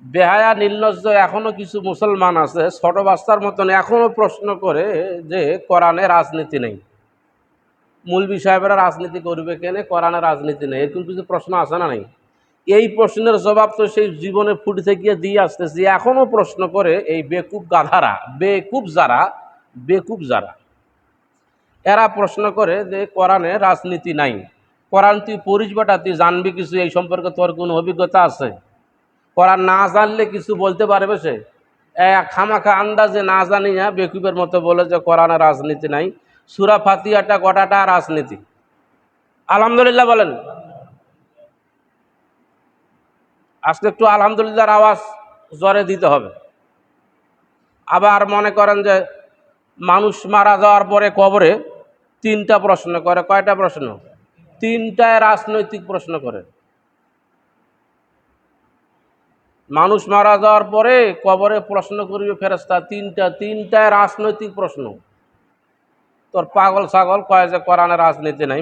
বেহায়া নির্লজ্জ এখনো কিছু মুসলমান আছে ছোট বাচ্চার মতন এখনো প্রশ্ন করে যে কোরআনে রাজনীতি নেই, মৌলভী সাহেবেরা রাজনীতি করবে কেন, কোরআনে রাজনীতি নেই, এরকম কিছু প্রশ্ন আছে না নাই? এই প্রশ্নের জবাব তো সেই জীবনে ফুটে গিয়ে দিয়ে আসতেছি, এখনো প্রশ্ন করে এই বেকুব গাধারা, বেকুব যারা এরা প্রশ্ন করে যে কোরআনে রাজনীতি নাই। কোরআন তুই পড়িস বেটা, তুই জানবি কিছু, এই সম্পর্কে তোর কোনো অভিজ্ঞতা আছে? কোরআন না জানলে কিছু বলতে পারবে সে? খামাখা আন্দাজে না জানি না বেকুবের মতো বলে যে কোরআনে রাজনীতি নাই। সূরা ফাতিহাটা গোটাটা রাজনীতি। আলহামদুলিল্লাহ বলেন। আজকে একটু আলহামদুলিল্লাহর আওয়াজ জোরে দিতে হবে। আবার মনে করেন যে মানুষ মারা যাওয়ার পরে কবরে তিনটা প্রশ্ন করে। কয়টা প্রশ্ন? তিনটায় রাজনৈতিক প্রশ্ন করে। মানুষ মারা যাওয়ার পরে কবরে প্রশ্ন করবে ফেরেশতা তিনটায় রাজনৈতিক প্রশ্ন। তোর পাগল ছাগল কয় যে কোরআনে রাজনীতি নাই।